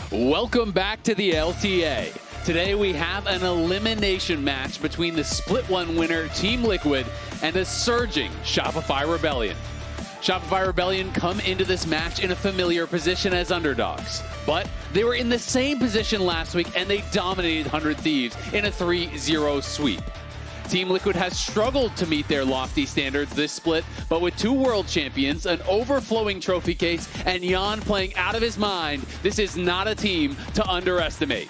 Welcome back to the LTA. Today we have an elimination match between the Split 1 winner Team Liquid and a surging Shopify Rebellion. Shopify Rebellion come into this match in a familiar position as underdogs, but they were in the same position last week and they dominated 100 Thieves in a 3-0 sweep. Team Liquid has struggled to meet their lofty standards this split, but with 2 world champions, an overflowing trophy case, and Yeon playing out of his mind, this is not a team to underestimate.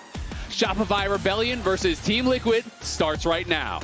Shopify Rebellion versus Team Liquid starts right now.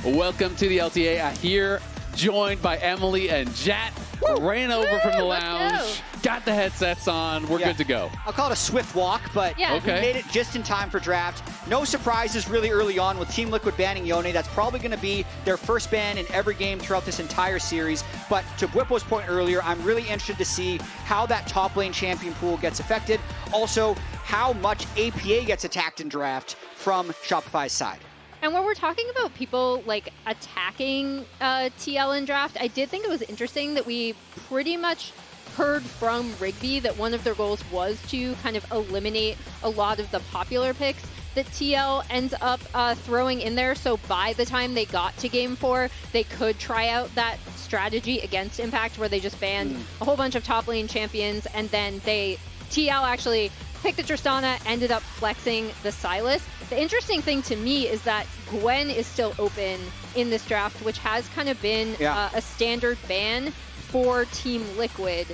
Welcome to the LTA. Here, joined by Emily and Jatt. Ran over from the lounge, got the headsets on, we're good to go. I'll call it a swift walk, but we made it just in time for draft. No surprises really early on with Team Liquid banning Yeon. That's probably going to be their first ban in every game throughout this entire series. But to Bwipo's point earlier, I'm really interested to see how that top lane champion pool gets affected. Also, how much APA gets attacked in draft from Shopify's side. And when we're talking about people like attacking TL in draft, I did think it was interesting that we pretty much heard from Rigby that one of their goals was to kind of eliminate a lot of the popular picks that TL ends up throwing in there. So by the time they got to game 4, they could try out that strategy against Impact where they just banned a whole bunch of top lane champions, and then TL actually picked the Tristana, ended up flexing the Sylas. The interesting thing to me is that Gwen is still open in this draft, which has kind of been a standard ban for Team Liquid,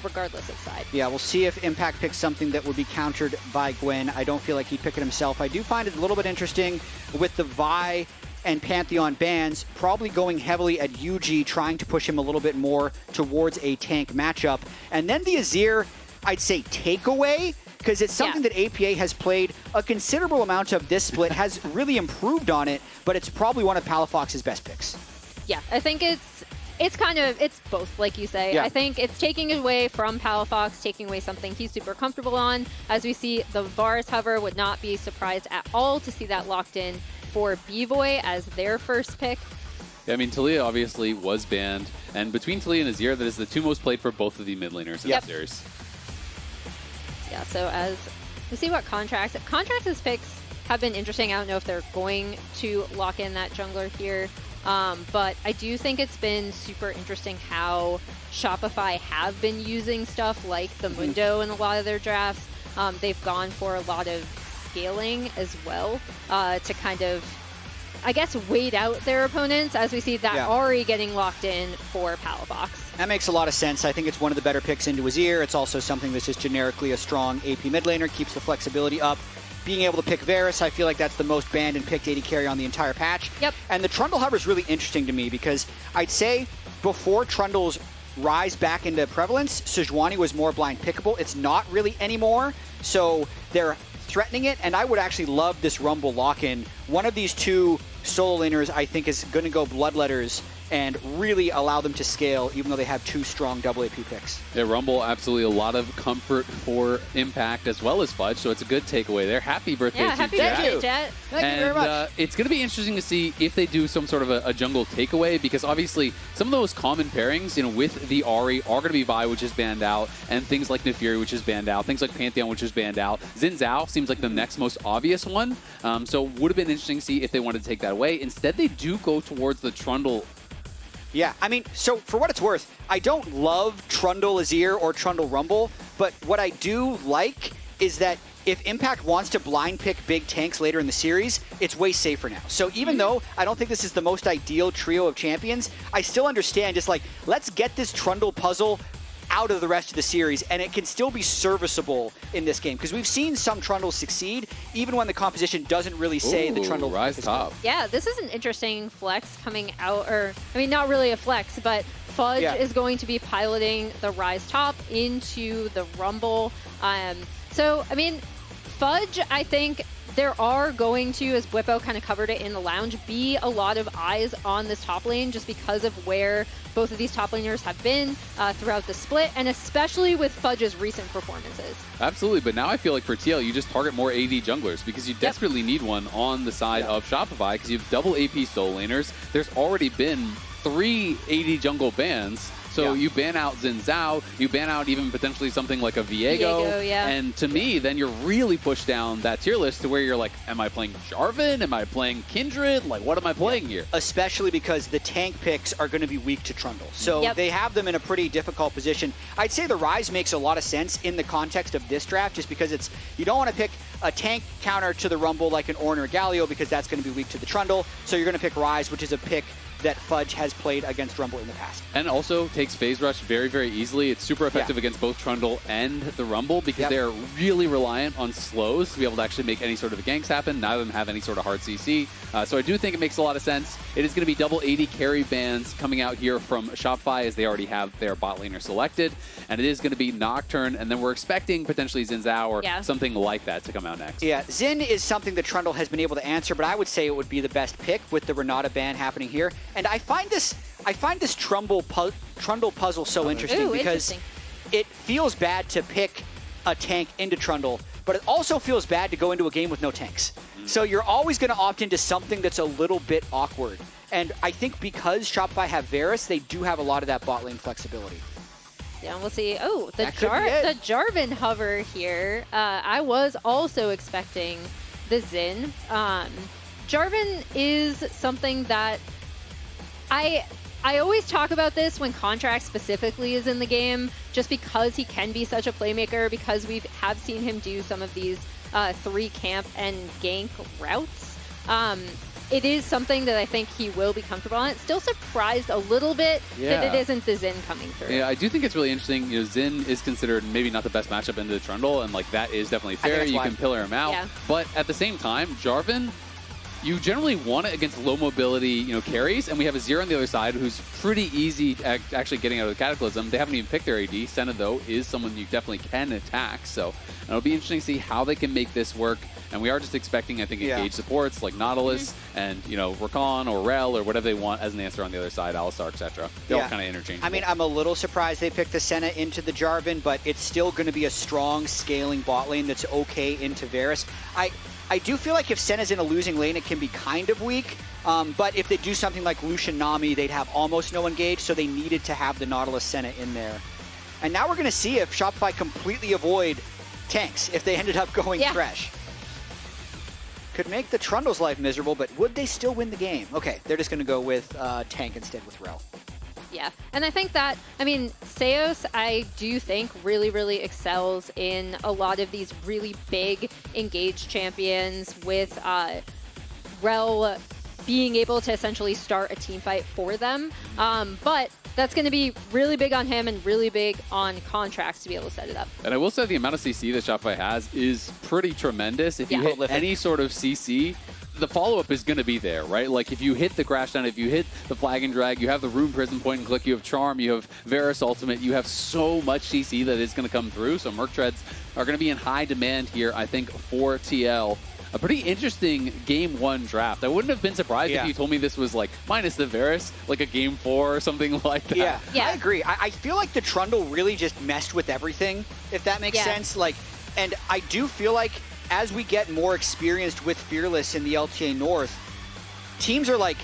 regardless of side. Yeah, we'll see if Impact picks something that would be countered by Gwen. I don't feel like he'd pick it himself. I do find it a little bit interesting with the Vi and Pantheon bans, probably going heavily at Yuuji, trying to push him a little bit more towards a tank matchup. And then the Azir, I'd say takeaway, because it's something that APA has played a considerable amount of this split, has really improved on it, but it's probably one of Palafox's best picks. Yeah, I think it's both, like you say. I think it's taking away from Palafox, taking away something he's super comfortable on. As we see the Varus hover, would not be surprised at all to see that locked in for Bvoy as their first pick. Yeah, I mean, Taliyah obviously was banned, and between Taliyah and Azir, that is the 2 most played for both of the mid laners in the series. Yeah, so as we see what Contract's picks have been interesting. I don't know if they're going to lock in that jungler here, but I do think it's been super interesting how Shopify have been using stuff like the Mundo in a lot of their drafts. They've gone for a lot of scaling as well to kind of, I guess, wait out their opponents, as we see that Ahri getting locked in for Palafox. That makes a lot of sense. I think it's one of the better picks into Azir. It's also something that's just generically a strong AP mid laner, keeps the flexibility up. Being able to pick Varus, I feel like that's the most banned and picked AD carry on the entire patch. And the Trundle hover is really interesting to me because I'd say before Trundle's rise back into prevalence, Sejuani was more blind pickable. It's not really anymore, so they're threatening it, and I would actually love this Rumble lock-in. One of these 2 solo laners, I think, is going to go Bloodletters and really allow them to scale, even though they have 2 strong double AP picks. Yeah, Rumble, absolutely a lot of comfort for Impact as well as Fudge, so it's a good takeaway there. Happy birthday to happy Jatt. birthday, Jatt. Thank you very much. It's going to be interesting to see if they do some sort of a jungle takeaway, because obviously some of those common pairings, with the Ahri are going to be Vi, which is banned out, and things like Nefiri, which is banned out, things like Pantheon, which is banned out. Zeyzal seems like the next most obvious one, so would have been interesting to see if they wanted to take that away. Instead, they do go towards the Trundle. Yeah, I mean, so for what it's worth, I don't love Trundle Azir or Trundle Rumble, but what I do like is that if Impact wants to blind pick big tanks later in the series, it's way safer now. So even though I don't think this is the most ideal trio of champions, I still understand just like, let's get this Trundle puzzle out of the rest of the series, and it can still be serviceable in this game, because we've seen some Trundles succeed even when the composition doesn't really say the Trundle rise top. Yeah, this is an interesting flex coming out, or I mean, not really a flex, but Fudge is going to be piloting the Ryze top into the Rumble. So, I mean, Fudge, I think there are going to, as Bwipo kind of covered it in the lounge, be a lot of eyes on this top lane just because of where both of these top laners have been throughout the split, and especially with Fudge's recent performances. Absolutely, but now I feel like for TL, you just target more AD junglers because you desperately need one on the side of Shopify because you have double AP solo laners. There's already been 3 AD jungle bans. So you ban out Zeyzal, you ban out even potentially something like a Viego, and to me, then you're really pushed down that tier list to where you're like, am I playing Jarvan? Am I playing Kindred? Like, what am I playing here? Especially because the tank picks are going to be weak to Trundle. So they have them in a pretty difficult position. I'd say the Ryze makes a lot of sense in the context of this draft, just because it's, you don't want to pick a tank counter to the Rumble like an Ornn or Galio, because that's going to be weak to the Trundle. So you're going to pick Ryze, which is a pick that Fudge has played against Rumble in the past. And also takes Phase Rush very, very easily. It's super effective against both Trundle and the Rumble, because they're really reliant on slows to be able to actually make any sort of ganks happen. None of them have any sort of hard CC. So I do think it makes a lot of sense. It is going to be double AD carry bans coming out here from Shopify, as they already have their bot laner selected. And it is going to be Nocturne, and then we're expecting potentially Zeyzal or something like that to come out next. Yeah, Xin is something that Trundle has been able to answer, but I would say it would be the best pick with the Renata ban happening here. And I find this Trundle puzzle so interesting, because it feels bad to pick a tank into Trundle, but it also feels bad to go into a game with no tanks. So you're always going to opt into something that's a little bit awkward. And I think because Shopify have Varus, they do have a lot of that bot lane flexibility. Yeah, we'll see. Oh, the Jarvan hover here. I was also expecting the Xin. Jarvan is something that I always talk about this when Contractz specifically is in the game, just because he can be such a playmaker, because we have seen him do some of these 3 camp and gank routes. It is something that I think he will be comfortable on. Still surprised a little bit that it isn't the Xin coming through. Yeah, I do think it's really interesting. You know, Xin is considered maybe not the best matchup into the Trundle, and like that is definitely fair. You can pillar him out. Yeah. But at the same time, Jarvan, you generally want it against low mobility, carries, and we have Azir on the other side who's pretty easy at actually getting out of the Cataclysm. They haven't even picked their AD. Senna, though, is someone you definitely can attack, so it'll be interesting to see how they can make this work. And we are just expecting, I think, engage supports like Nautilus and, Rakan or Rell or whatever they want as an answer on the other side, Alistar, etc. They're all kind of interchangeable. I mean, I'm a little surprised they picked the Senna into the Jarvan, but it's still going to be a strong scaling bot lane that's okay into Varus. I do feel like if Senna's in a losing lane, it can be kind of weak. But if they do something like Lucian Nami, they'd have almost no engage, so they needed to have the Nautilus Senna in there. And now we're going to see if Shopify completely avoid tanks, if they ended up going Thresh. Could make the Trundle's life miserable, but would they still win the game? Okay, they're just going to go with tank instead with Rell. Yeah, and I think that, Seos, I do think really, really excels in a lot of these really big engaged champions, with Rell being able to essentially start a team fight for them. But that's going to be really big on him and really big on Contractz to be able to set it up. And I will say the amount of CC that Shopify has is pretty tremendous. If you hit any sort of CC, the follow-up is going to be there, right? Like if you hit the crash down, if you hit the flag and drag, you have the rune prison point and click, you have charm, you have Varus ultimate, you have so much CC that is going to come through. So Merc Treads are going to be in high demand here, I think, for TL. A pretty interesting Game 1 draft. I wouldn't have been surprised if you told me this was like minus the Varus, like a Game 4 or something like that. Yeah. I agree. I feel like the Trundle really just messed with everything, if that makes sense. And I do feel like as we get more experienced with Fearless in the LTA North, teams are like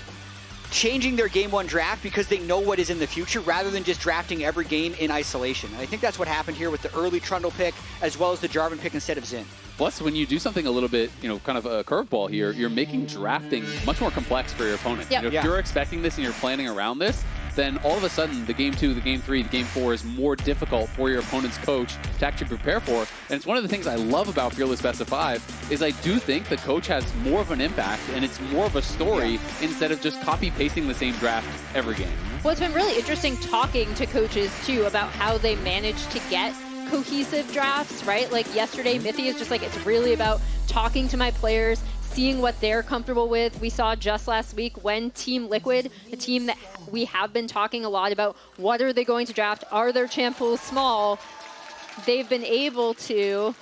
changing their Game 1 draft because they know what is in the future rather than just drafting every game in isolation. And I think that's what happened here with the early Trundle pick as well as the Jarvan pick instead of Xin. Plus, when you do something a little bit, kind of a curveball here, you're making drafting much more complex for your opponent. If you're expecting this and you're planning around this, then all of a sudden the Game 2, the Game 3, the Game 4 is more difficult for your opponent's coach to actually prepare for. And it's one of the things I love about Fearless Best of 5 is I do think the coach has more of an impact and it's more of a story instead of just copy-pasting the same draft every game. Well, it's been really interesting talking to coaches, too, about how they manage to get cohesive drafts, right? Like yesterday, Mithy is just like, it's really about talking to my players, seeing what they're comfortable with. We saw just last week when Team Liquid, a team that we have been talking a lot about, what are they going to draft? Are their champ pools small? They've been able to...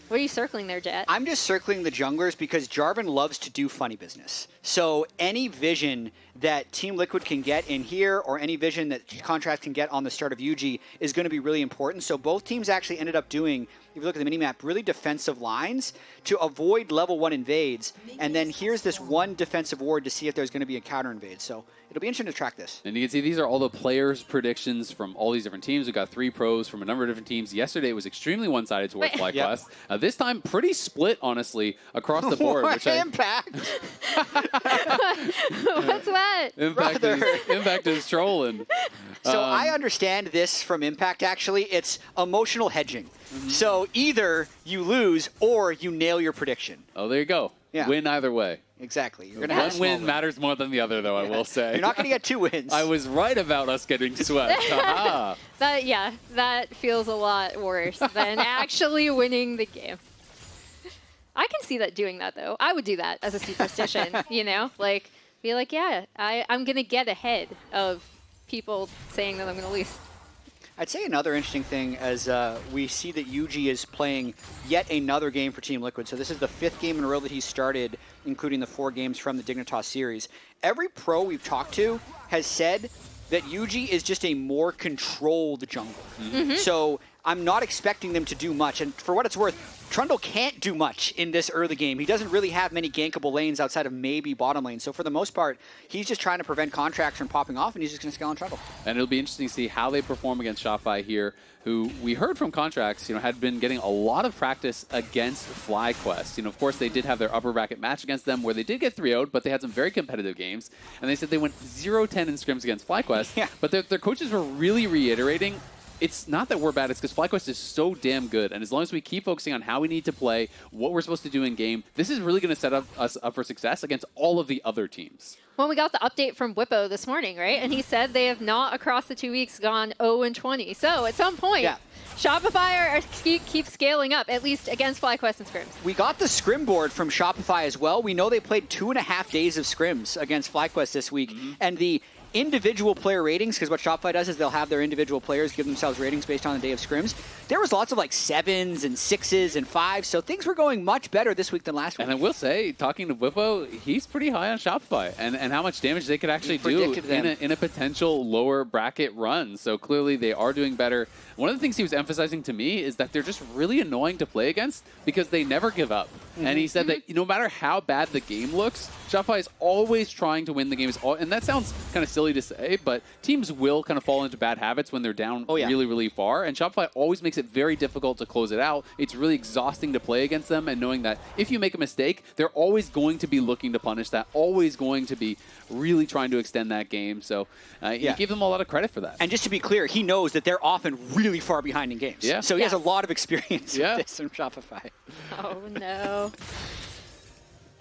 What are you circling there, Jatt? I'm just circling the junglers because Jarvan loves to do funny business. So any vision that Team Liquid can get in here, or any vision that Contractz can get on the start of Yuuji, is going to be really important. So both teams actually ended up doing, if you look at the minimap, really defensive lines to avoid level 1 invades. And then here's this one defensive ward to see if there's going to be a counter invade. So it'll be interesting to track this. And you can see these are all the players' predictions from all these different teams. We've got 3 pros from a number of different teams. Yesterday it was extremely one-sided towards FlyQuest. Yep. This time, pretty split, honestly, across the board. What impact? What's that? Impact is trolling. So I understand this from Impact, actually. It's emotional hedging. So either you lose or you nail your prediction. Oh, there you go. Yeah. Win either way. Exactly. You're gonna have one win matters more than the other, though, I will say. You're not going to get 2 wins. I was right about us getting swept. That feels a lot worse than actually winning the game. I can see that doing that, though. I would do that as a superstition, you know? Like, be like, yeah, I'm going to get ahead of people saying that I'm going to lose. I'd say another interesting thing as we see that Yuuji is playing yet another game for Team Liquid. So this is the 5th game in a row that he started, including the 4 games from the Dignitas series. Every pro we've talked to has said that Yuuji is just a more controlled jungler. So I'm not expecting them to do much. And for what it's worth, Trundle can't do much in this early game. He doesn't really have many gankable lanes outside of maybe bottom lane. So for the most part, he's just trying to prevent Contractz from popping off, and he's just going to scale on Trundle. And it'll be interesting to see how they perform against Shopify here, who we heard from Contractz, had been getting a lot of practice against FlyQuest. Of course, they did have their upper bracket match against them where they did get 3-0'd, but they had some very competitive games. And they said they went 0-10 in scrims against FlyQuest. Yeah. But their coaches were really reiterating, it's not that we're bad, it's because FlyQuest is so damn good. And as long as we keep focusing on how we need to play, what we're supposed to do in game, this is really going to set us up for success against all of the other teams. Well, we got the update from Whippo this morning, right? And he said they have not, across the 2 weeks, gone 0-20. So at some point, Shopify keep scaling up, at least against FlyQuest and scrims. We got the scrim board from Shopify as well. We know they played 2.5 days of scrims against FlyQuest this week. And the individual player ratings, because what Shopify does is they'll have their individual players give themselves ratings based on the day of scrims. There was lots of 7s and 6s and 5s, so things were going much better this week than last week. And I will say, talking to Whippo, he's pretty high on Shopify and how much damage they could actually do in a potential lower bracket run. So clearly they are doing better. One of the things he was emphasizing to me is that they're just really annoying to play against because they never give up. And he said that no matter how bad the game looks, Shopify is always trying to win the games. And that sounds kind of silly to say, but teams will kind of fall into bad habits when they're down really, really far. And Shopify always makes it very difficult to close it out. It's really exhausting to play against them, and knowing that if you make a mistake, they're always going to be looking to punish that, always going to be really trying to extend that game. So you give them a lot of credit for that. And just to be clear, he knows that they're often really far behind in games. Yeah. So he has a lot of experience with this from Shopify. Oh, no.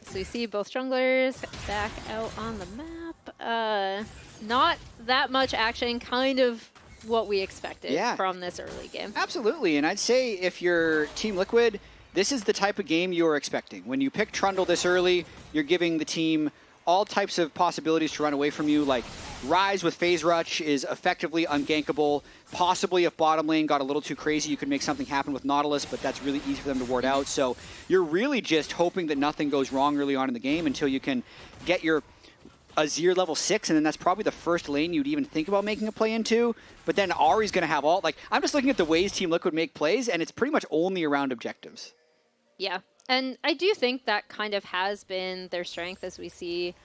So we see both junglers back out on the map. Not that much action, kind of what we expected from this early game. Absolutely, and I'd say if you're Team Liquid, this is the type of game you're expecting. When you pick Trundle this early, you're giving the team all types of possibilities to run away from you, like Ryze with Phase Rush is effectively ungankable. Possibly if bottom lane got a little too crazy, you could make something happen with Nautilus, but that's really easy for them to ward out. So you're really just hoping that nothing goes wrong early on in the game until you can get your Azir level 6, and then that's probably the first lane you'd even think about making a play into. But then Ahri's going to have all... I'm just looking at the ways Team Liquid make plays, and it's pretty much only around objectives. Yeah, and I do think that kind of has been their strength as we see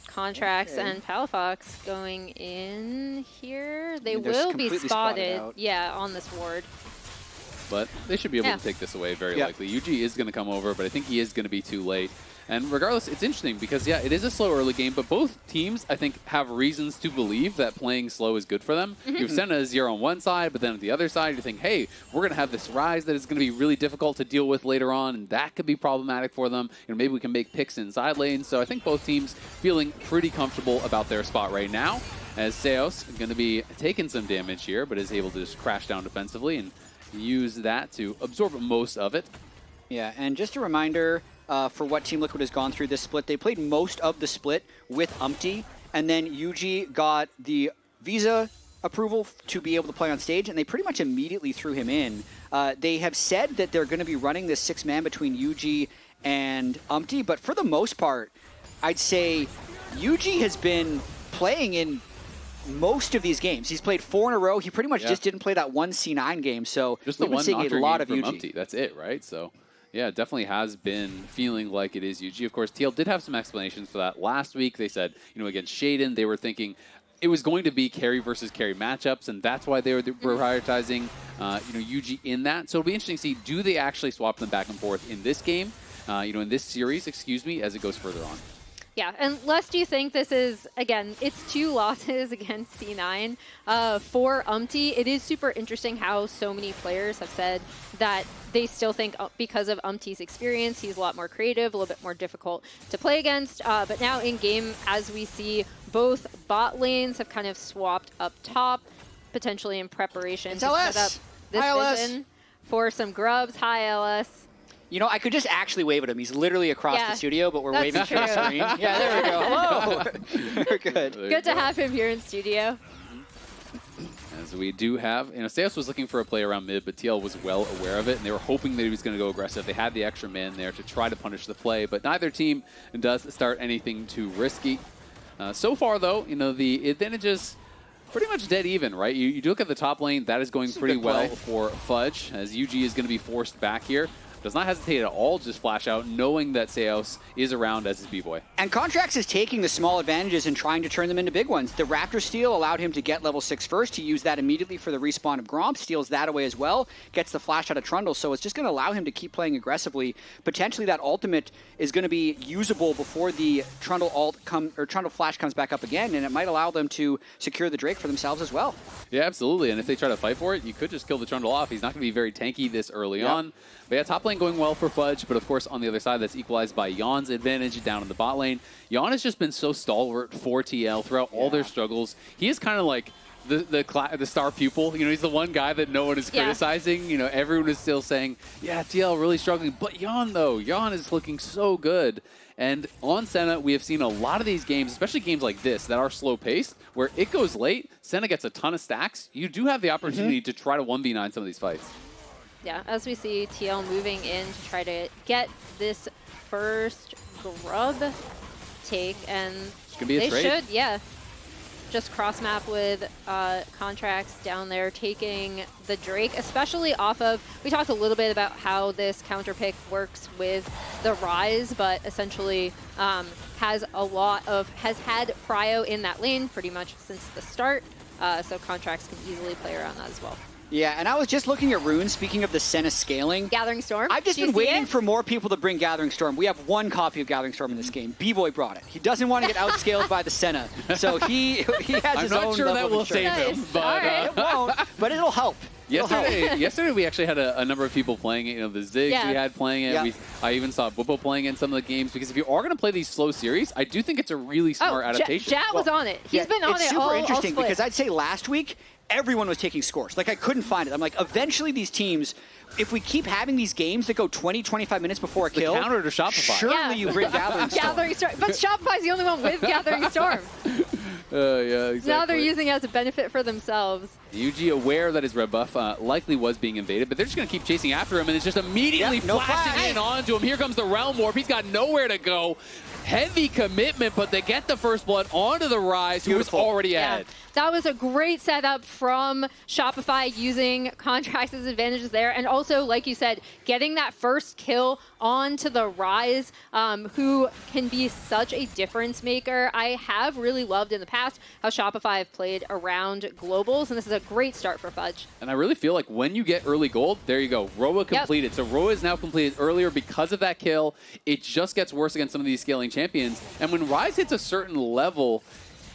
Contractz and Palafox going in here. They will be spotted on this ward. But they should be able to take this away very likely. Yuuji is going to come over, but I think he is going to be too late. And regardless, it's interesting because, it is a slow early game, but both teams, I think, have reasons to believe that playing slow is good for them. You have Senna Azir on one side, but then on the other side, you think, hey, we're going to have this Ryze that is going to be really difficult to deal with later on, and that could be problematic for them. Maybe we can make picks inside lanes. So I think both teams feeling pretty comfortable about their spot right now, as Seos going to be taking some damage here, but is able to just crash down defensively and use that to absorb most of it. Yeah, and just a reminder... for what Team Liquid has gone through this split. They played most of the split with Umpty, and then Yuuji got the visa approval to be able to play on stage, and they pretty much immediately threw him in. They have said that they're going to be running this 6-man between Yuuji and Umpty, but for the most part, I'd say Yuuji has been playing in most of these games. He's played 4 in a row. He pretty much just didn't play that one C9 game. So just the we've been one seeing a lot of Yuuji. That's it, right? So yeah, it definitely has been feeling like it is Yuuji. Of course, TL did have some explanations for that last week. They said, against Shaden, they were thinking it was going to be carry versus carry matchups, and that's why they were prioritizing, Yuuji in that. So it'll be interesting to see, do they actually swap them back and forth in this game, in this series, as it goes further on. Yeah, unless do you think this is, again, it's 2 losses against C9 for Umti. It is super interesting how so many players have said that they still think because of Umti's experience, he's a lot more creative, a little bit more difficult to play against. But now in game, as we see, both bot lanes have kind of swapped up top, potentially in preparation to set up this vision for some grubs. Hi, LS. I could just actually wave at him. He's literally across the studio, but we're waving through the screen. Yeah, there we go. Hello. We're good. Good to have him here in studio. As we do have, Seos was looking for a play around mid, but TL was well aware of it, and they were hoping that he was going to go aggressive. They had the extra man there to try to punish the play, but neither team does start anything too risky. So far, though, the advantage is pretty much dead even, right? You do look at the top lane, that is going pretty well for Fudge, as Yuuji is going to be forced back here. Does not hesitate at all, just flash out, knowing that Seos is around as his Bvoy. And Contractz is taking the small advantages and trying to turn them into big ones. The Raptor steal allowed him to get level 6 first. He used that immediately for the respawn of Gromp, steals that away as well, gets the flash out of Trundle, so it's just going to allow him to keep playing aggressively. Potentially that ultimate is going to be usable before the Trundle Trundle flash comes back up again, and it might allow them to secure the Drake for themselves as well. Yeah, absolutely, and if they try to fight for it, you could just kill the Trundle off. He's not going to be very tanky this early on. But yeah, top lane going well for Fudge, but of course on the other side, that's equalized by Yeon's advantage down in the bot lane. Yeon has just been so stalwart for TL throughout all their struggles. He is kind of like the star pupil. He's the one guy that no one is criticizing. Everyone is still saying, yeah, TL really struggling. But Yeon, though, Yeon is looking so good. And on Senna, we have seen a lot of these games, especially games like this, that are slow-paced, where it goes late, Senna gets a ton of stacks. You do have the opportunity to try to 1v9 some of these fights. Yeah, as we see TL moving in to try to get this first grub take, and they should, just cross map with Contractz down there taking the Drake, especially off of, we talked a little bit about how this counter pick works with the Ryze, but essentially has had prio in that lane pretty much since the start, so Contractz can easily play around that as well. Yeah, and I was just looking at runes, speaking of the Senna scaling. Gathering Storm? I've just been waiting for more people to bring Gathering Storm. We have 1 copy of Gathering Storm in this game. Bvoy brought it. He doesn't want to get outscaled by the Senna. So he has his own I'm not sure that will save him, but it won't, but it'll help. Yesterday we actually had a number of people playing it. The Ziggs we had playing it. I even saw Bvoy playing it in some of the games, because if you are going to play these slow series, I do think it's a really smart adaptation. Jatt was on it. He's been on it all It's super interesting because I'd say last week, everyone was taking scores. Like, I couldn't find it. I'm like, eventually these teams, if we keep having these games that go 20, 25 minutes before a kill, counter to Shopify. Surely you bring Gathering Storm. But Shopify's the only one with Gathering Storm. Yeah, exactly. Now they're using it as a benefit for themselves. Yuuji, aware that his red buff likely was being invaded, but they're just going to keep chasing after him, and it's just immediately flashing in onto him. Here comes the Realm Warp. He's got nowhere to go. Heavy commitment, but they get the first blood onto the Ryze, who was already ahead. That was a great setup from Shopify, using Contractz' advantages there. And also, like you said, getting that first kill onto the Ryze, who can be such a difference maker. I have really loved in the past how Shopify have played around globals, and this is a great start for Fudge. And I really feel like when you get early gold, there you go. Roa completed. So Roa is now completed earlier because of that kill. It just gets worse against some of these scaling champions. And when Ryze hits a certain level,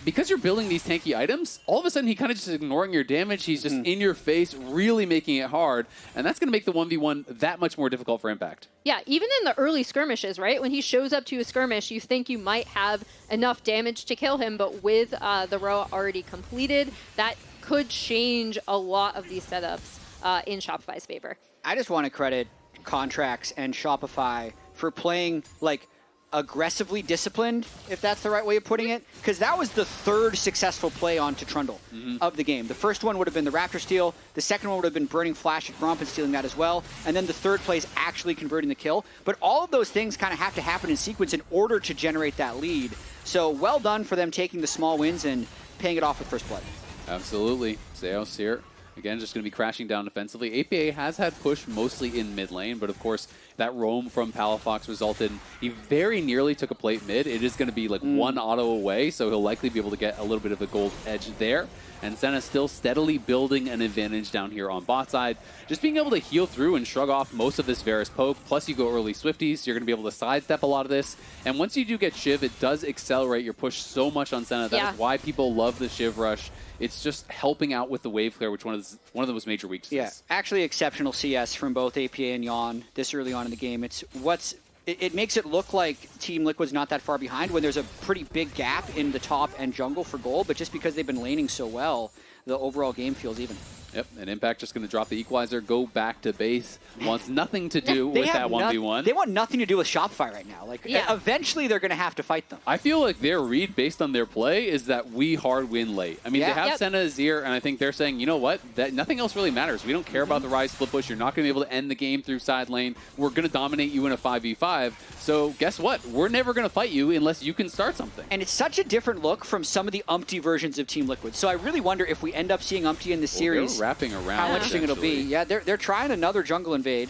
because you're building these tanky items, all of a sudden he kind of just ignoring your damage. He's just in your face, really making it hard. And that's going to make the 1v1 that much more difficult for impact. Yeah, even in the early skirmishes, right? When he shows up to a skirmish, you think you might have enough damage to kill him, but with the row already completed, that could change a lot of these setups in Shopify's favor. I just want to credit Contractz and Shopify for playing, like, aggressively disciplined, if that's the right way of putting it, because that was the 3rd successful play onto Trundle of the game. The first one would have been the Raptor steal, the second one would have been burning Flash at Gromp and stealing that as well, and then the 3rd play is actually converting the kill. But all of those things kind of have to happen in sequence in order to generate that lead. So well done for them taking the small wins and paying it off with first blood. Absolutely. Zeus here. Again, just going to be crashing down defensively. APA has had push mostly in mid lane, but of course, that roam from Palafox resulted in he very nearly took a plate mid. It is going to be like one auto away, so he'll likely be able to get a little bit of a gold edge there. And Senna still steadily building an advantage down here on bot side. Just being able to heal through and shrug off most of this Varus poke, plus you go early Swifties, so you're going to be able to sidestep a lot of this. And once you do get Shiv, it does accelerate your push so much on Senna. That is why people love the Shiv rush. It's just helping out with the wave clear, which one of the most major weaknesses. Yeah, actually exceptional CS from both APA and Yeon this early on in the game. It makes it look like Team Liquid's not that far behind when there's a pretty big gap in the top and jungle for gold, but just because they've been laning so well, the overall game feels even. Yep, and Impact just going to drop the equalizer, go back to base. Wants nothing to do with that 1v1. They want nothing to do with Shopify right now. Like, eventually they're going to have to fight them. I feel like their read based on their play is that we hard win late. I mean, they have Senna, Azir, and I think they're saying, you know what? That nothing else really matters. We don't care about the Ryze split push. You're not going to be able to end the game through side lane. We're going to dominate you in a 5v5. So guess what? We're never going to fight you unless you can start something. And it's such a different look from some of the umpty versions of Team Liquid. So I really wonder if we end up seeing umpty in the series. They're wrapping around. Interesting it'll be. Yeah, they're trying another jungle invade.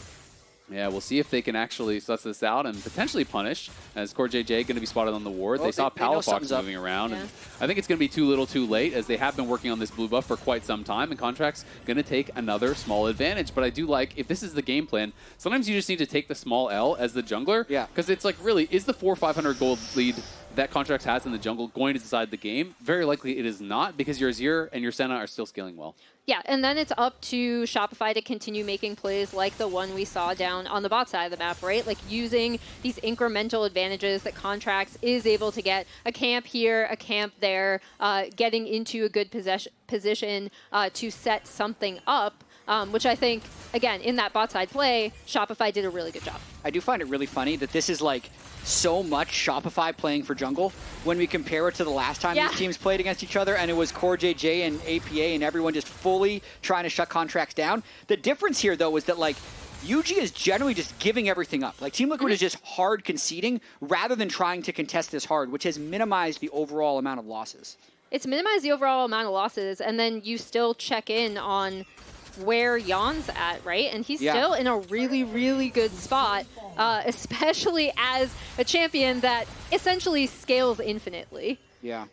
Yeah, we'll see if they can actually suss this out and potentially punish, as CoreJJ going to be spotted on the ward. They saw Palafox moving around, and I think it's going to be too little too late, as they have been working on this blue buff for quite some time, and Contractz going to take another small advantage. But I do like, if this is the game plan, sometimes you just need to take the small L as the jungler, because it's like, really, is the 400-500 gold lead that Contractz has in the jungle going to decide the game? Very likely it is not, because your Azir and your Senna are still scaling well. Yeah, and then it's up to Shopify to continue making plays like the one we saw down on the bot side of the map, right? Like using these incremental advantages that Contractz is able to get. A camp here, a camp there, getting into a good position to set something up, which I think, again, in that bot side play, Shopify did a really good job. I do find it really funny that this is like so much Shopify playing for jungle when we compare it to the last time these teams played against each other, and it was CoreJJ and APA and everyone just fully trying to shut Contractz down. The difference here, though, is that like Yuuji is generally just giving everything up. Like Team Liquid is just hard conceding rather than trying to contest this hard, which has minimized the overall amount of losses. It's minimized the overall amount of losses, and then you still check in on where Yeon's at, right? And he's still in a really, really good spot, especially as a champion that essentially scales infinitely. Yeah.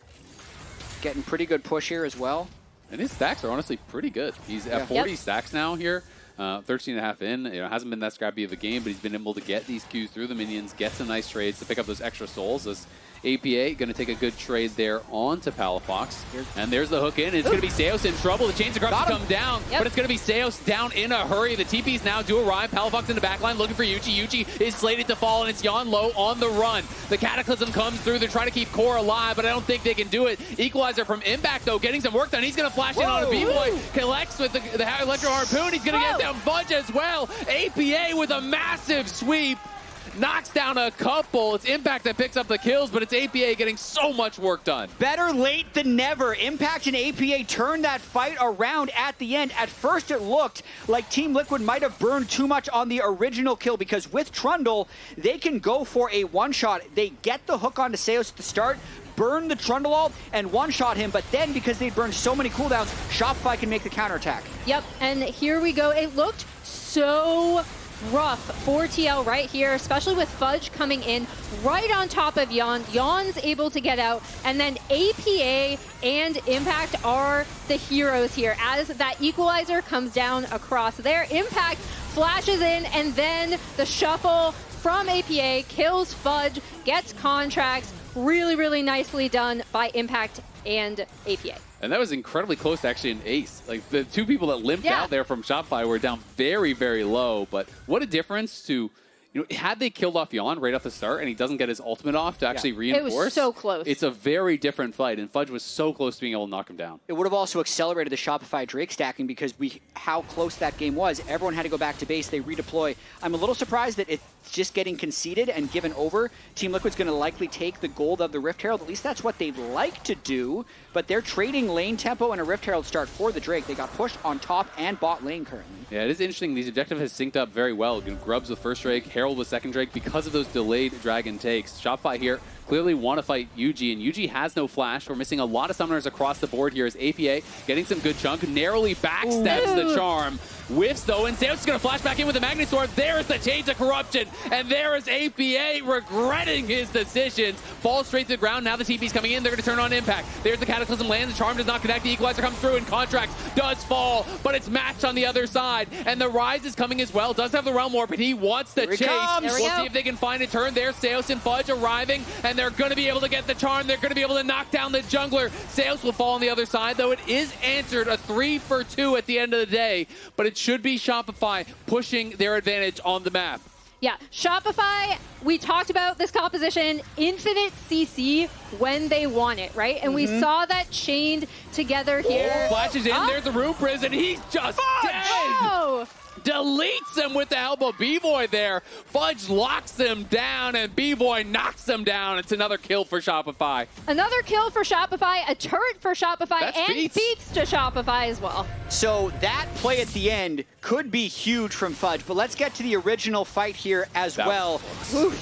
Getting pretty good push here as well. And his stacks are honestly pretty good. He's at 40 stacks now here. 13.5 in. You know, hasn't been that scrappy of a game, but he's been able to get these Qs through the minions, get some nice trades to pick up those extra souls. As APA going to take a good trade there onto Palafox. And there's the hook in. It's going to be Seos in trouble. The chains of corruption come down, but it's going to be Seos down in a hurry. The TPs now do arrive. Palafox in the backline looking for Yuuji. Yuuji is slated to fall, and it's Yeon low on the run. The Cataclysm comes through. They're trying to keep Core alive, but I don't think they can do it. Equalizer from Impact, though, getting some work done. He's going to flash in on a Bvoy. Collects with the Electro Harpoon. He's going to get down Fudge as well. APA with a massive sweep. Knocks down a couple. It's Impact that picks up the kills, but it's APA getting so much work done. Better late than never. Impact and APA turned that fight around at the end. At first, it looked like Team Liquid might have burned too much on the original kill, because with Trundle, they can go for a one-shot. They get the hook onto Seos at the start, burn the Trundle ult, and one-shot him, but then because they burned so many cooldowns, Shopify can make the counterattack. Yep, and here we go. It looked so rough for TL right here, especially with Fudge coming in right on top of Yeon. Yeon's able to get out, and then APA and Impact are the heroes here. As that equalizer comes down across there, Impact flashes in, and then the shuffle from APA kills Fudge, gets Contractz. Really, really nicely done by Impact and APA. And that was incredibly close to actually an ace. Like, the two people that limped out there from Shopify were down very, very low. But what a difference to, you know, had they killed off Yeon right off the start and he doesn't get his ultimate off to actually reinforce. It was so close. It's a very different fight, and Fudge was so close to being able to knock him down. It would have also accelerated the Shopify Drake stacking, because how close that game was. Everyone had to go back to base. They redeploy. I'm a little surprised that it's just getting conceded and given over. Team Liquid's going to likely take the gold of the Rift Herald. At least that's what they'd like to do. But they're trading lane tempo and a Rift Herald start for the Drake. They got pushed on top and bot lane currently. Yeah, it is interesting. These objective has synced up very well. Grubs with first Drake, Herald Herald with second Drake because of those delayed dragon takes. Shopify here clearly want to fight Yuuji, and Yuuji has no flash. We're missing a lot of summoners across the board here as APA getting some good chunk, narrowly backstabs the charm. Whiffs though, and Zeus is going to flash back in with the Magnet Sword. There is the Change of Corruption, and there is APA regretting his decisions. Falls straight to the ground. Now the TP's coming in. They're going to turn on Impact. There's the Cataclysm land. The charm does not connect. The Equalizer comes through, and Contractz does fall, but it's matched on the other side. And the Ryze is coming as well. Does have the Realm Warp, but he wants the chase. We'll see if they can find a turn there. Seoul and Fudge arriving, and they're going to be able to get the charm. They're going to be able to knock down the jungler. Seoul will fall on the other side, though it is answered a 3-for-2 at the end of the day, but it should be Shopify pushing their advantage on the map. Yeah, Shopify, we talked about this composition, infinite CC when they want it, right? And we saw that chained together here. Flashes in, there's the Root Prison, he's just dead! Oh. Deletes him with the elbow. Bvoy there. Fudge locks him down, and Bvoy knocks him down. It's another kill for Shopify. Another kill for Shopify, a turret for Shopify, That's and beats. beats to Shopify as well. So that play at the end could be huge from Fudge, but let's get to the original fight here as well.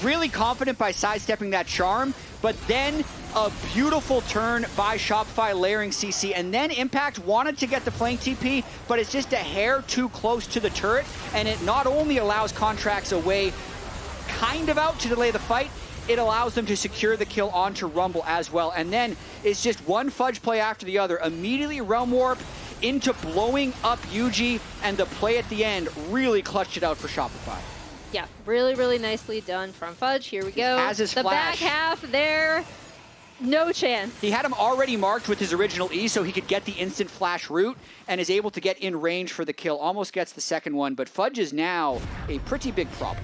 Really confident by sidestepping that charm, but then a beautiful turn by Shopify layering CC, and then Impact wanted to get the flank TP, but it's just a hair too close to the turret, and it not only allows Contractz away kind of out to delay the fight, it allows them to secure the kill onto Rumble as well. And then it's just one Fudge play after the other. Immediately Realm Warp into blowing up Yuuji, and the play at the end really clutched it out for Shopify. Yeah, really, really nicely done from Fudge. Here we go. Has his the flash. back half there. No chance. He had him already marked with his original E so he could get the instant flash route and is able to get in range for the kill. Almost gets the second one, but Fudge is now a pretty big problem.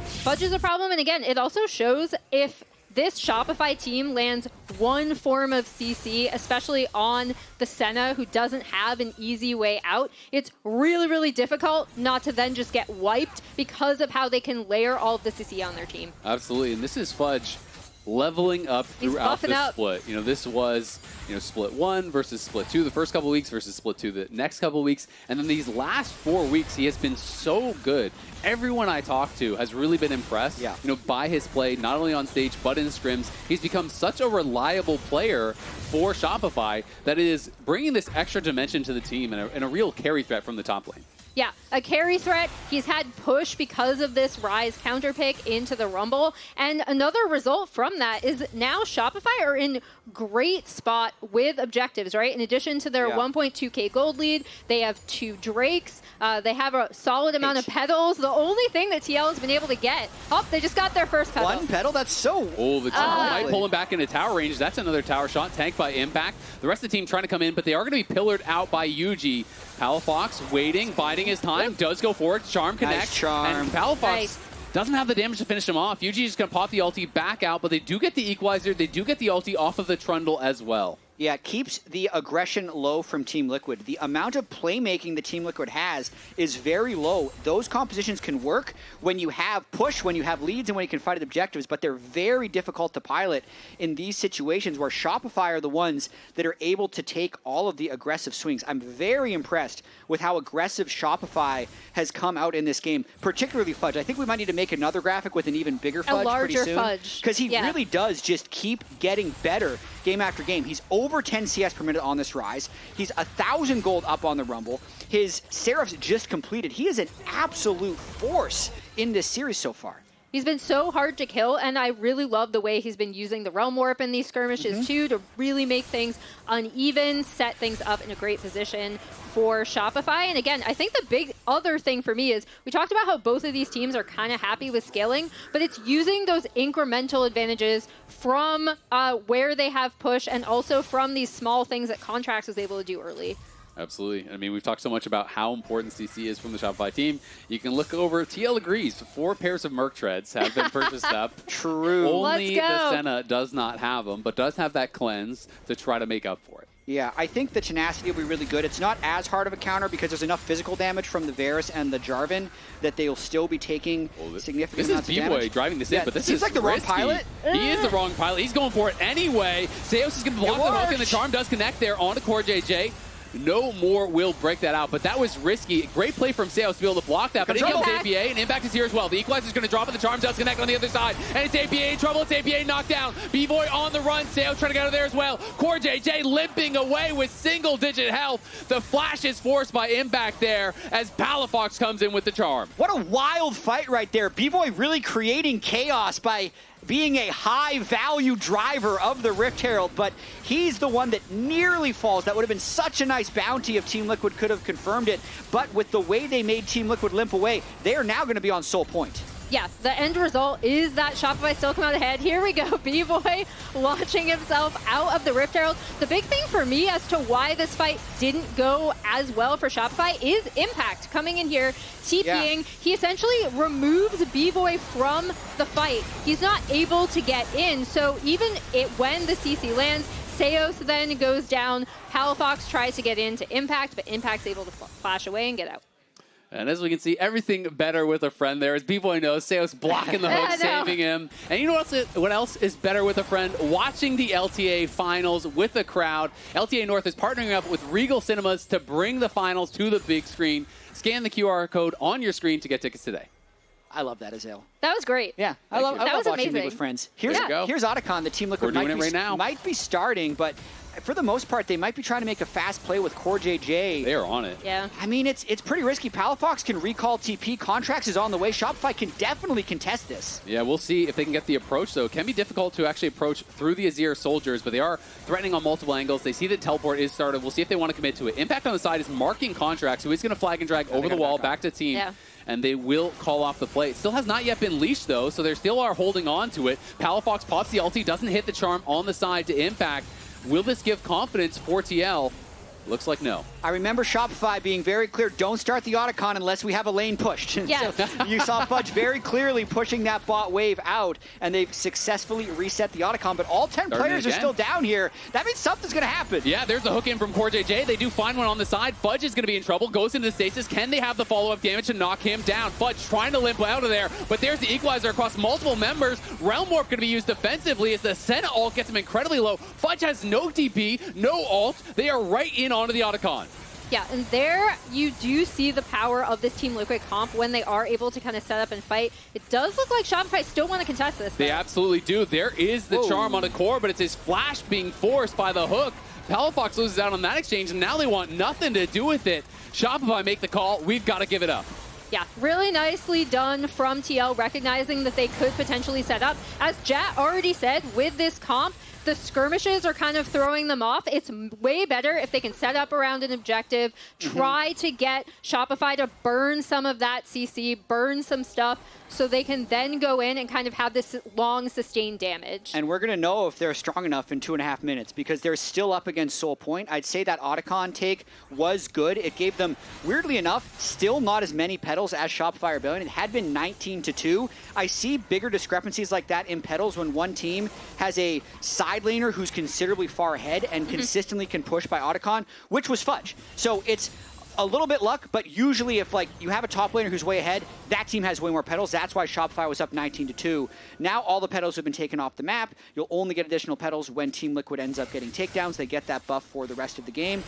Fudge is a problem, and again, it also shows if this Shopify team lands one form of CC, especially on the Senna, who doesn't have an easy way out, it's really, really difficult not to then just get wiped because of how they can layer all of the CC on their team. Absolutely, and this is Fudge leveling up throughout the split. You know, this was, split 1 versus split 2 the first couple weeks versus split 2 the next couple weeks, and then these last 4 weeks he has been so good. Everyone I talk to has really been impressed, by his play, not only on stage but in scrims. He's become such a reliable player for Shopify that it is bringing this extra dimension to the team and a real carry threat from the top lane. Yeah, a carry threat. He's had push because of this Ryze counter pick into the Rumble. And another result from that is now Shopify are in great spot with objectives, right? In addition to their 1.2k gold lead, they have 2 Drakes. They have a solid amount of petals. The only thing that TL has been able to get, they just got their first petal. 1 petal? That's so... Oh, the team might pull him back into tower range. That's another tower shot, tanked by Impact. The rest of the team trying to come in, but they are going to be pillared out by Yuuji. Palafox waiting, biding his time, does go for it. Charm connects. Nice charm. And Palafox doesn't have the damage to finish him off. Yuuji is going to pop the ulti back out, but they do get the equalizer. They do get the ulti off of the Trundle as well. Yeah, it keeps the aggression low from Team Liquid. The amount of playmaking that Team Liquid has is very low. Those compositions can work when you have push, when you have leads, and when you can fight at objectives, but they're very difficult to pilot in these situations where Shopify are the ones that are able to take all of the aggressive swings. I'm very impressed with how aggressive Shopify has come out in this game, particularly Fudge. I think we might need to make another graphic with an even bigger Fudge pretty soon. Fudge. Because he really does just keep getting better game after game. He's over 10 CS per minute on this Ryze. He's 1,000 gold up on the Rumble. His Seraph's just completed. He is an absolute force in this series so far. He's been so hard to kill, and I really love the way he's been using the Realm Warp in these skirmishes too to really make things uneven, set things up in a great position for Shopify. And again, I think the big other thing for me is we talked about how both of these teams are kind of happy with scaling, but it's using those incremental advantages from where they have push and also from these small things that Contractz was able to do early. Absolutely. I mean, we've talked so much about how important CC is from the Shopify team. You can look over. TL agrees. 4 pairs of Merc Treads have been purchased up. True. Only the Senna does not have them, but does have that cleanse to try to make up for it. Yeah, I think the tenacity will be really good. It's not as hard of a counter because there's enough physical damage from the Varus and the Jarvan that they'll still be taking significant amounts of damage. This is Bvoy driving this in, but this is like the wrong pilot. He is the wrong pilot. He's going for it anyway. Zeus is going to block the hook, and the charm does connect there onto CoreJJ. No more will break that out, but that was risky. Great play from Seoul to be able to block that, but it comes APA, and Impact is here as well. The Equalizer is going to drop it, the Charm does connect on the other side, and it's APA in trouble, it's APA knocked down. Bvoy on the run, Seoul trying to get out of there as well. CoreJJ limping away with single-digit health. The flash is forced by Impact there as Palafox comes in with the Charm. What a wild fight right there. Bvoy really creating chaos by being a high-value driver of the Rift Herald, but he's the one that nearly falls. That would have been such a nice bounty if Team Liquid could have confirmed it, but with the way they made Team Liquid limp away, they are now going to be on Soul Point. Yeah, the end result is that Shopify still come out ahead. Here we go, Bvoy launching himself out of the Rift Herald. The big thing for me as to why this fight didn't go as well for Shopify is Impact coming in here, TPing. Yeah. He essentially removes Bvoy from the fight. He's not able to get in, so even when the CC lands, Seos then goes down. Palafox tries to get into Impact, but Impact's able to flash away and get out. And as we can see, everything better with a friend there. As Bvoy knows, Seos blocking the hook, saving him. And you know what else is better with a friend? Watching the LTA finals with the crowd. LTA North is partnering up with Regal Cinemas to bring the finals to the big screen. Scan the QR code on your screen to get tickets today. I love that, Azil. That was great. Yeah, I love watching it with friends. Here's Otacon, the Team Liquid might be starting, but for the most part, they might be trying to make a fast play with CoreJJ. They're on it. Yeah. I mean, it's pretty risky. Palafox can recall TP. Contractz is on the way. Shopify can definitely contest this. Yeah, we'll see if they can get the approach, though. It can be difficult to actually approach through the Azir soldiers, but they are threatening on multiple angles. They see that teleport is started. We'll see if they want to commit to it. Impact on the side is marking Contractz, who is going to flag and drag over the wall back to team. Yeah. And they will call off the play. It still has not yet been leashed, though, so they still are holding on to it. Palafox pops the ulti, doesn't hit the charm on the side to Impact. Will this give confidence for TL? Looks like no. I remember Shopify being very clear, don't start the Otacon unless we have a lane pushed. Yes. So you saw Fudge very clearly pushing that bot wave out, and they've successfully reset the Otacon, but all 10 players are still down here. That means something's going to happen. Yeah, there's the hook in from CoreJJ. They do find one on the side. Fudge is going to be in trouble, goes into the stasis. Can they have the follow-up damage to knock him down? Fudge trying to limp out of there, but there's the equalizer across multiple members. Realm Warp going to be used defensively as the Senna ult gets him incredibly low. Fudge has no DP, no ult. They are right in onto the Otacon. Yeah, and there you do see the power of this Team Liquid comp when they are able to kind of set up and fight. It does look like Shopify still want to contest this, though. They absolutely do. There is the charm on the core, but it's his flash being forced by the hook. Palafox loses out on that exchange, and now they want nothing to do with it. Shopify make the call. We've got to give it up. Yeah, really nicely done from TL, recognizing that they could potentially set up. As Jatt already said, with this comp, the skirmishes are kind of throwing them off. It's way better if they can set up around an objective, try to get Shopify to burn some of that CC, burn some stuff, so they can then go in and kind of have this long sustained damage. And we're going to know if they're strong enough in 2.5 minutes because they're still up against Soul Point. I'd say that Otacon take was good. It gave them, weirdly enough, still not as many petals as Shopify Rebellion. It had been 19-2. I see bigger discrepancies like that in petals when one team has a side laner who's considerably far ahead and consistently can push by Otacon, which was Fudge. So it's a little bit luck, but usually if like you have a top laner who's way ahead, that team has way more petals. That's why Shopify was up 19-2. Now all the petals have been taken off the map. You'll only get additional petals when Team Liquid ends up getting takedowns. They get that buff for the rest of the game.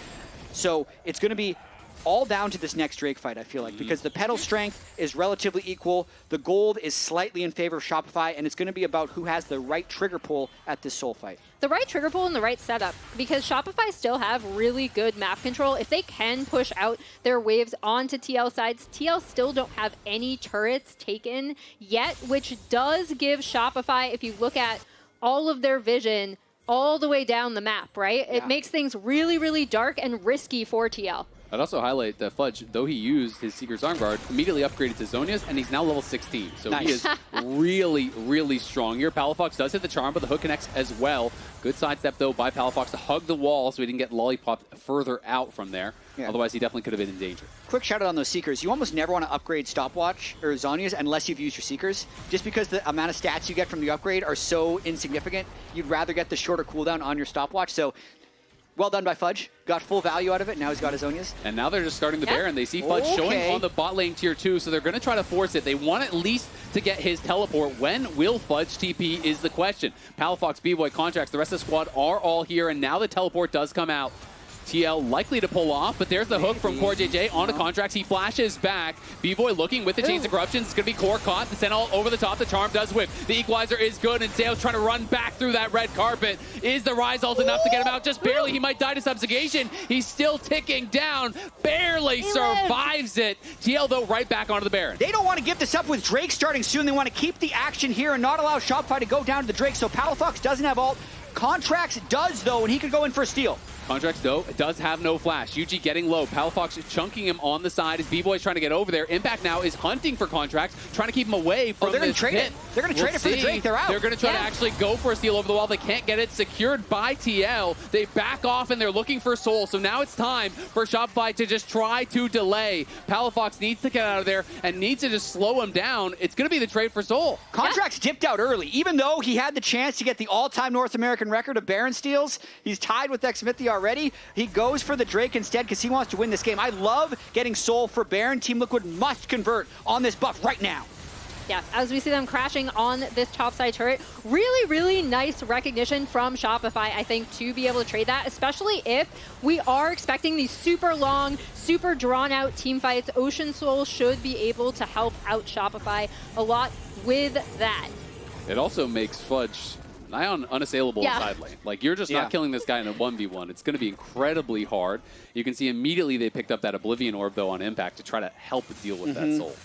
So it's going to be all down to this next Drake fight, I feel like, because the petal strength is relatively equal. The gold is slightly in favor of Shopify, and it's going to be about who has the right trigger pull at this Soul fight. The right trigger pull and the right setup, because Shopify still have really good map control. If they can push out their waves onto TL sides, TL still don't have any turrets taken yet, which does give Shopify, if you look at all of their vision, all the way down the map, right? Yeah. It makes things really, really dark and risky for TL. I'd also highlight that Fudge, though he used his Seeker's Arm Guard, immediately upgraded to Zonia's, and he's now level 16. So nice. He is really, really strong here. Palafox does hit the charm, but the hook connects as well. Good sidestep, though, by Palafox to hug the wall so he didn't get lollipopped further out from there. Yeah. Otherwise, he definitely could have been in danger. Quick shout out on those Seekers. You almost never want to upgrade Stopwatch or Zonia's unless you've used your Seekers. Just because the amount of stats you get from the upgrade are so insignificant, you'd rather get the shorter cooldown on your Stopwatch. So well done by Fudge. Got full value out of it. Now he's got his Zonias. And now they're just starting the Baron. They see Fudge showing on the bot lane tier 2, so they're going to try to force it. They want at least to get his teleport. When will Fudge TP is the question. Palafox, Bvoy, Contractz, the rest of the squad are all here, and now the teleport does come out. TL likely to pull off, but there's the hook from CoreJJ onto Contractz. He flashes back. Bvoy looking with the Chains of Corruption. It's going to be Core caught. The Senna over the top. The Charm does whip. The Equalizer is good, and Seoul's trying to run back through that red carpet. Is the Ryze ult enough to get him out? Just barely. He might die to subjugation. He's still ticking down. Barely survives it. TL, though, right back onto the Baron. They don't want to give this up with Drake starting soon. They want to keep the action here and not allow Shopify to go down to the Drake. So Palafox doesn't have ult. Contractz does, though, and he could go in for a steal. Contractz, though, does have no flash. Yuuji getting low. Palafox chunking him on the side as Bvoy's trying to get over there. Impact now is hunting for Contractz, trying to keep him away from they're going this to trade pit. it. They're going to trade it for the Drake. They're out. They're going to try to actually go for a steal over the wall. They can't get it secured by TL. They back off, and they're looking for Seoul. So now it's time for Shopify to just try to delay. Palafox needs to get out of there and needs to just slow him down. It's going to be the trade for Seoul. Contractz dipped out early. Even though he had the chance to get the all-time North American record of Baron steals, he's tied with Xmithy already. He goes for the Drake instead because he wants to win this game. I love getting Seoul for Baron. Team Liquid must convert on this buff right now. Yeah, as we see them crashing on this topside turret, really, really nice recognition from Shopify, I think, to be able to trade that, especially if we are expecting these super long, super drawn-out team fights. Ocean Soul should be able to help out Shopify a lot with that. It also makes Fudge nigh on unassailable in side lane. Like, you're just not killing this guy in a 1v1. It's going to be incredibly hard. You can see immediately they picked up that Oblivion Orb, though, on Impact to try to help deal with that Soul.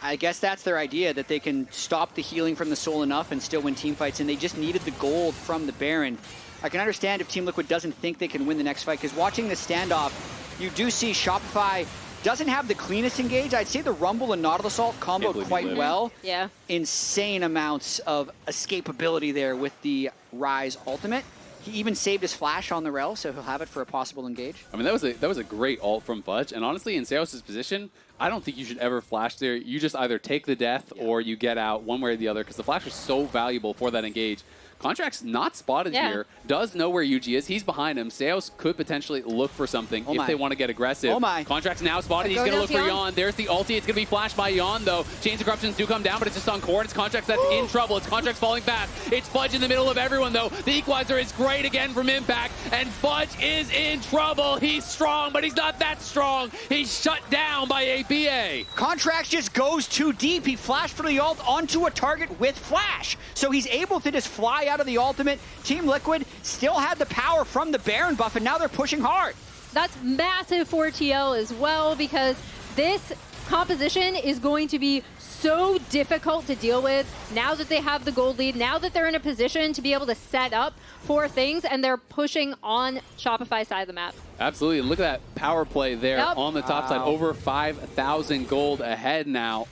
I guess that's their idea, that they can stop the healing from the Soul enough and still win team fights, and they just needed the gold from the Baron. I can understand if Team Liquid doesn't think they can win the next fight, because watching this standoff, you do see Shopify doesn't have the cleanest engage. I'd say the Rumble and Nautilus ult comboed quite well. Yeah. Insane amounts of escapability there with the Ryze ultimate. He even saved his flash on the Rell, so he'll have it for a possible engage. I mean, that was a great ult from Fudge, and honestly, in Seos' position, I don't think you should ever flash there. You just either take the death or you get out one way or the other, because the flash is so valuable for that engage. Contractz not spotted here, does know where Yuuji is. He's behind him. Seos could potentially look for something if they want to get aggressive. Contractz now spotted. He's going to look for Yeon. There's the ulti. It's going to be flashed by Yeon, though. Chains of Corruptions do come down, but it's just on core. It's Contractz that's in trouble. It's Contractz falling fast. It's Fudge in the middle of everyone, though. The Equalizer is great again from Impact, and Fudge is in trouble. He's strong, but he's not that strong. He's shut down by APA. Contractz just goes too deep. He flashed for the ult onto a target with flash. So he's able to just fly out of the ultimate. Team Liquid still had the power from the Baron buff, and now they're pushing hard. That's massive for TL as well, because this composition is going to be so difficult to deal with now that they have the gold lead, now that they're in a position to be able to set up for things, and they're pushing on Shopify side of the map. Absolutely. And look at that power play there on the top side. Over 5,000 gold ahead now.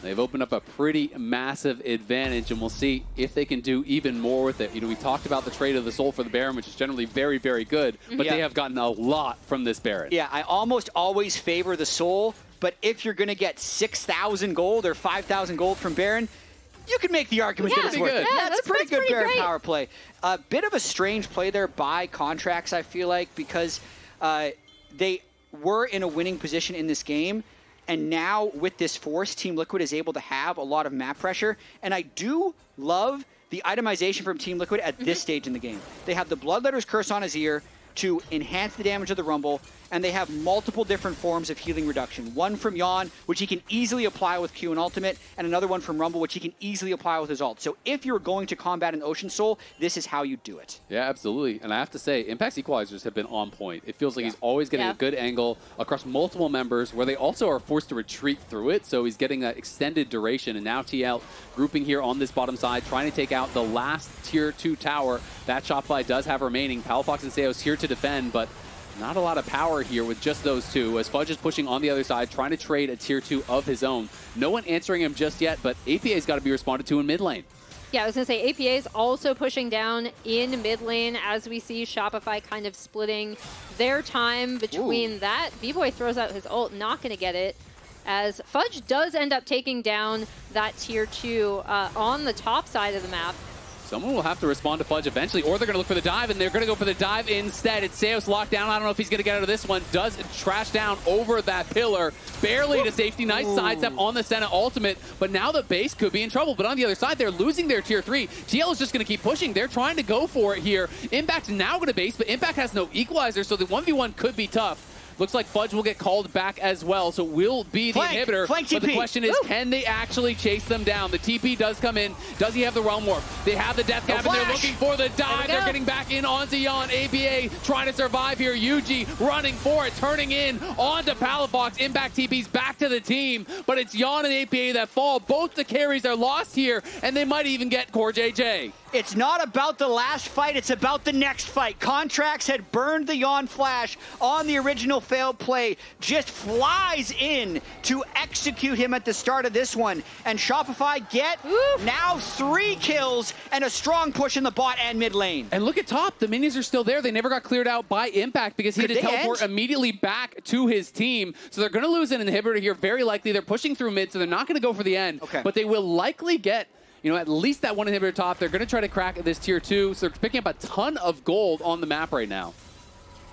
They've opened up a pretty massive advantage, and we'll see if they can do even more with it. You know, we talked about the trade of the Soul for the Baron, which is generally very, very good, but they have gotten a lot from this Baron. Yeah, I almost always favor the Soul, but if you're going to get 6,000 gold or 5,000 gold from Baron, you can make the argument that it's worth it. Yeah, that's a pretty good Baron great power play. A bit of a strange play there by Contractz, I feel like, because they were in a winning position in this game. And now with this force, Team Liquid is able to have a lot of map pressure. And I do love the itemization from Team Liquid at this stage in the game. They have the Bloodletter's Curse on Azir to enhance the damage of the Rumble, and they have multiple different forms of healing reduction. One from Yeon, which he can easily apply with Q and Ultimate, and another one from Rumble, which he can easily apply with his ult. So if you're going to combat an Ocean Soul, this is how you do it. Yeah, absolutely. And I have to say, Impact's Equalizers have been on point. It feels like he's always getting a good angle across multiple members, where they also are forced to retreat through it, so he's getting that extended duration. And now TL grouping here on this bottom side, trying to take out the last Tier 2 tower that Shopify does have remaining. Palafox and Seos here to defend, but not a lot of power here with just those two, as Fudge is pushing on the other side, trying to trade a Tier 2 of his own. No one answering him just yet, but APA's got to be responded to in mid lane. Yeah, I was going to say, APA is also pushing down in mid lane, as we see Shopify kind of splitting their time between that. Bvoy throws out his ult, not going to get it, as Fudge does end up taking down that Tier 2 on the top side of the map. Someone will have to respond to Fudge eventually, or they're going to look for the dive, and they're going to go for the dive instead. It's Seos locked down. I don't know if he's going to get out of this one. Does trash down over that pillar. Barely to safety. Nice sidestep on the Senna ultimate, but now the base could be in trouble. But on the other side, they're losing their tier 3. TL is just going to keep pushing. They're trying to go for it here. Impact's now going to base, but Impact has no equalizer, so the 1v1 could be tough. Looks like Fudge will get called back as well, so will be the inhibitor. Flank but TP. the question is, can they actually chase them down? The TP does come in. Does he have the Realm Warp? They have the Death Cap, and they're looking for the dive. They're getting back in onto Yeon. APA trying to survive here. Yuuji running for it, turning in onto Palafox. Impact TP's back to the team, but it's Yeon and APA that fall. Both the carries are lost here, and they might even get CoreJJ. It's not about the last fight, it's about the next fight. Contractz had burned the Yeon flash on the original failed play, just flies in to execute him at the start of this one. And Shopify get now 3 kills and a strong push in the bot and mid lane. And look at top, the minions are still there. They never got cleared out by Impact because he had to teleport immediately back to his team. So they're going to lose an inhibitor here, very likely. They're pushing through mid, so they're not going to go for the end. But they will likely get, you know, at least that one inhibitor top. They're going to try to crack this tier 2, so they're picking up a ton of gold on the map right now.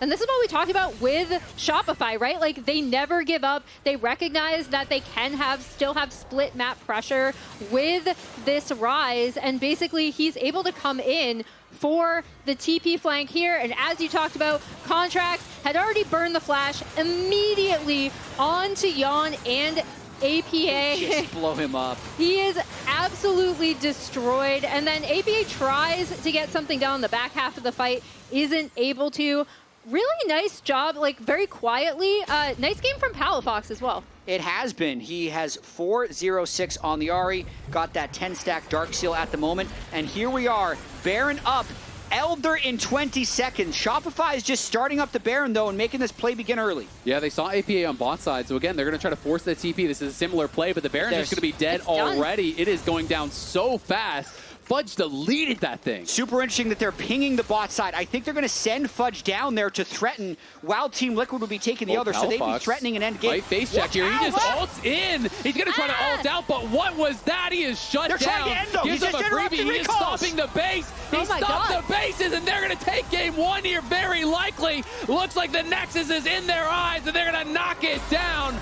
And this is what we talked about with Shopify, right? Like, they never give up. They recognize that they can still have split map pressure with this Ryze, and basically he's able to come in for the TP flank here. And as you talked about, Contractz had already burned the flash immediately onto Yeon and APA. Just blow him up. He is absolutely destroyed. And then APA tries to get something done in the back half of the fight, isn't able to. Really nice job, like very quietly. Nice game from Palafox as well. It has been. He has 4-0-6 on the Ahri, got that 10-stack Dark Seal at the moment, and here we are, Baron up, Elder in 20 seconds. Shopify is just starting up the Baron, though, and making this play begin early. Yeah, they saw APA on bot side, so again, they're going to try to force the TP. This is a similar play, but the Baron's just going to be dead already. It is going down so fast. Fudge deleted that thing. Super interesting that they're pinging the bot side. I think they're going to send Fudge down there to threaten while Team Liquid will be taking the other, so they'd be threatening an end game. Right face check here. He just ults in. He's going to try to ult out, but what was that? He is shut down. They're trying to end him. Gives him a freebie. He is stopping the base. He stopped the bases, and they're going to take game 1 here very likely. Looks like the Nexus is in their eyes, and they're going to knock it down.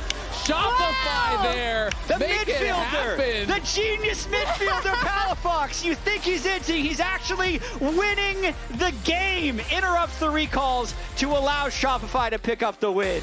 Shopify there. The midfielder, the genius midfielder, Palafox. You think he's itching. He's actually winning the game. Interrupts the recalls to allow Shopify to pick up the win.